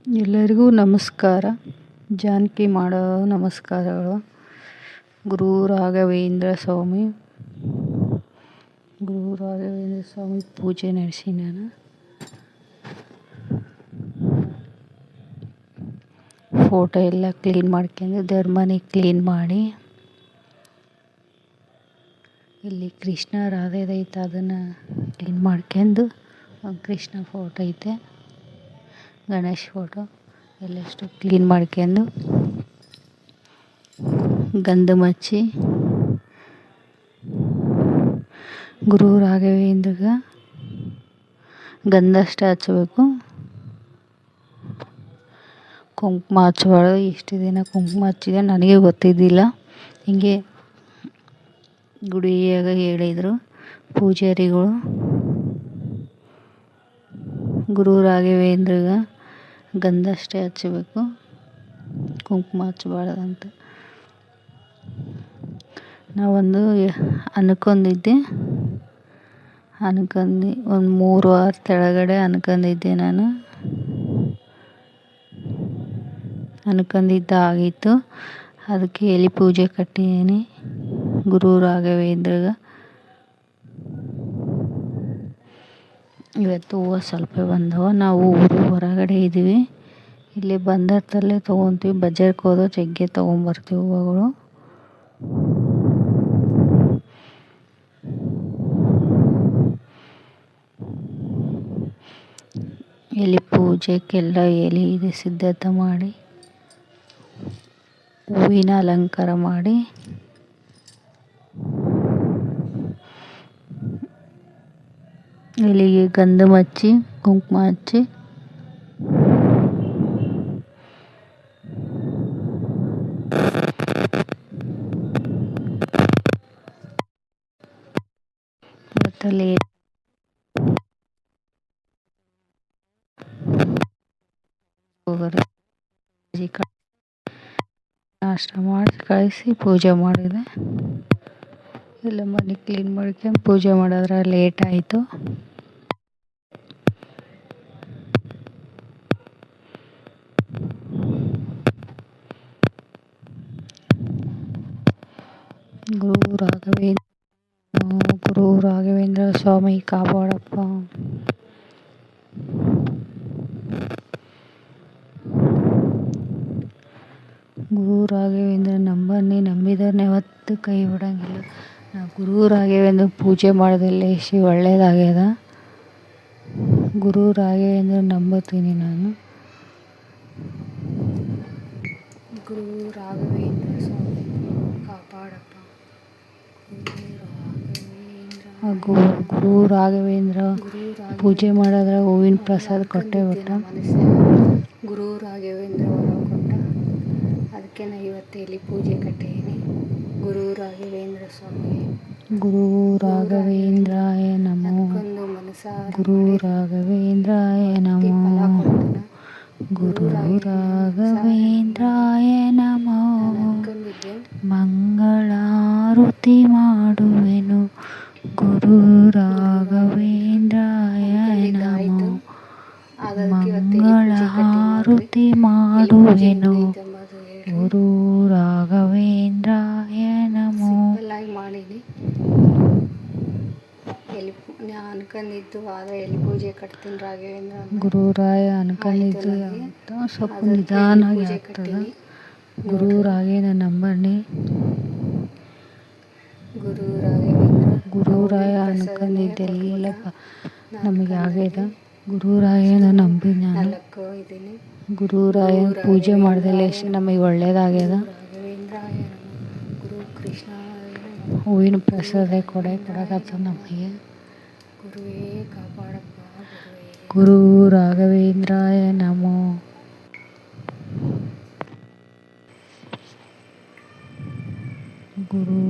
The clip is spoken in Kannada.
ಎಲ್ಲರಿಗೂ ನಮಸ್ಕಾರ. ಜಾನಕಿ ಮಾಡೋ ನಮಸ್ಕಾರಗಳು. ಗುರು ರಾಘವೇಂದ್ರ ಸ್ವಾಮಿ ಪೂಜೆ ನಡೆಸಿ ನಾನು ಫೋಟೋ ಎಲ್ಲ ಕ್ಲೀನ್ ಮಾಡ್ಕೊಂಡು ದೇವ್ರ ಮನೆ ಕ್ಲೀನ್ ಮಾಡಿ, ಇಲ್ಲಿ ಕೃಷ್ಣ ರಾಧೆದೈತೆ ಅದನ್ನು ಕ್ಲೀನ್ ಮಾಡ್ಕೊಂಡು, ಕೃಷ್ಣ ಫೋಟೋ ಐತೆ, ಗಣೇಶ್ ಫೋಟೋ ಎಲ್ಲಷ್ಟು ಕ್ಲೀನ್ ಮಾಡ್ಕೊಂಡು ಗಂಧ ಮಚ್ಚಿ ಗುರು ರಾಘವೇಂದ್ರಗೆ ಗಂಧ ಅಷ್ಟೇ ಹಚ್ಚಬೇಕು, ಕುಂಕುಮ ಹಚ್ಚಬಾರ್ದು. ಇಷ್ಟು ದಿನ ಕುಂಕುಮ ಹಚ್ಚಿದೆ, ನನಗೆ ಗೊತ್ತಿದ್ದಿಲ್ಲ. ಹಿಂಗೆ ಗುಡಿಯಾಗ ಹೇಳಿದರು ಪೂಜಾರಿಗಳು, ಗುರು ರಾಘವೇಂದ್ರಗೆ ಗಂಧ ಅಷ್ಟೇ ಹಚ್ಚಬೇಕು, ಕುಂಕುಮ ಹಚ್ಚಬಾರ್ದಂತ. ನಾವೊಂದು ಅನ್ಕೊಂಡಿದ್ದೆ ಒಂದು 3 ವಾರ ಕೆಳಗಡೆ ಅನ್ಕೊಂಡಿದ್ದೆ. ನಾನು ಅನ್ಕೊಂಡಿದ್ದಾಗಿತ್ತು. ಅದಕ್ಕೆ ಎಲೆ ಪೂಜೆ ಕಟ್ಟಿದ್ದೀನಿ ಗುರು ರಾಘವೇಂದ್ರಗೆ. ಇವತ್ತು ಹೂವು ಸ್ವಲ್ಪ ಬಂದವ. ನಾವು ಊರು ಹೊರಗಡೆ ಇದ್ದೀವಿ. ಇಲ್ಲಿ ಬಂದತ್ತಲ್ಲೇ ತೊಗೊತೀವಿ. ಬಜಾರ್ಗೆ ಹೋದ್ರೆ ಜಗ್ಗಿ ತೊಗೊಂಬರ್ತೀವಿ ಹೂವುಗಳು. ಎಲೆ ಪೂಜೆಗೆಲ್ಲ ಎಲೆ ಇದೆ ಸಿದ್ಧತೆ ಮಾಡಿ, ಹೂವಿನ ಅಲಂಕಾರ ಮಾಡಿ, ಎಲೆಗೆ ಗಂಧ ಹಚ್ಚಿ ಕುಂಕುಮ ಹಚ್ಚಿ ಇವತ್ತಲ್ಲಿ ನಾಷ್ಟ ಮಾಡಿ ಕಳಿಸಿ ಪೂಜೆ ಮಾಡಿದೆ. ಎಲ್ಲ ಮನೆ ಕ್ಲೀನ್ ಮಾಡ್ಕೊಂಡು ಪೂಜೆ ಮಾಡಿದ್ರೆ ಲೇಟ್ ಆಯಿತು. ಗುರು ರಾಘವೇಂದ್ರ ಸ್ವಾಮಿ ಕಾಪಾಡಪ್ಪ. ಗುರು ರಾಘವೇಂದ್ರ ನಂಬನ್ನಿ, ನಂಬಿದವ್ರನ್ನ ಯಾವತ್ತೂ ಕೈ ಬಿಡೋಂಗಿಲ್ಲ. ನಾವು ಗುರು ರಾಘವೇಂದ್ರ ಪೂಜೆ ಮಾಡೋದೆಲ್ಲ ಎಷ್ಟು ಒಳ್ಳೆಯದಾಗ್ಯದ. ಗುರು ರಾಘವೇಂದ್ರ ನಂಬುತ್ತೀನಿ ನಾನು. ಗುರು ರಾಘವೇಂದ್ರ ಸ್ವಾಮಿ ಕಾಪಾಡಪ್ಪ. ಗುರು ರಾಘವೇಂದ್ರ ಪೂಜೆ ಮಾಡಿದ್ರೆ ಹೂವಿನ ಪ್ರಸಾದ ಕೊಟ್ಟೆ ಬಿಟ್ಟ. ಗುರು ರಾಘವೇಂದ್ರ ವರ ಕೊಟ್ಟ. ಅದಕ್ಕೆ ನಾನು ಇವತ್ತು ಎಲೆ ಪೂಜೆ ಕಟ್ಟಿದ್ದೀನಿ. ಗುರು ರಾಘವೇಂದ್ರ ಸ್ವಾಮಿ. ಗುರು ರಾಘವೇಂದ್ರಾಯ ನಮೋ. ಗುರು ರಾಘವೇಂದ್ರಾಯ ನಮೋ. ಗುರು ರಾಘವೇಂದ್ರಾಯ ನಮೋ. ಮಂಗಳಾರತಿ ಮಾಡುವೆನು. ಗುರು ರಾಘವೇಂದ್ರಾಯ ನಮೋ. ಮಂಗಳಾರತಿ ಮಾಡುವೆನು. ಗುರು ರಾಘವೇಂದ್ರಾಯ ನಮೋ. ಮಾಡೀನಿ ಅನ್ಕೊಂಡಿದ್ದು, ಆದರೆ ಎಲೆ ಪೂಜೆ ಕಟ್ತೀನಿ ರಾಘವೇಂದ್ರ ಗುರುರಾಯ ಅನ್ಕೊಂಡಿದ್ದು ಸ್ವಲ್ಪ ನಿಧಾನಾಗಿ ಆಗ್ತದೆ. ಗುರು ರಾಘವೇಂದ್ರ ನಂಬಣ್ಣಿ. ಗುರುರಾಯ ಅನ್ಕೊಂಡಿದ್ದೆಲ್ಲ ನಮಗೆ ಆಗ್ಯದ. ಗುರುರಾಯನ ನಂಬಿ ನಾನು ಗುರುರಾಯ ಪೂಜೆ ಮಾಡ್ದೆಲ್ಲ ಎಷ್ಟು ನಮಗೆ ಒಳ್ಳೇದಾಗ್ಯದ. ಗುರು ಕೃಷ್ಣ ಹೂವಿನ ಪ್ರಸಾದ ಕೊಡಕತ್ತ ನಮಗೆ. ಗುರುವೇ ಕಾಪಾಡಪ್ಪ. ಗುರು ರಾಘವೇಂದ್ರಾಯ ನಮೋ. ಗುರು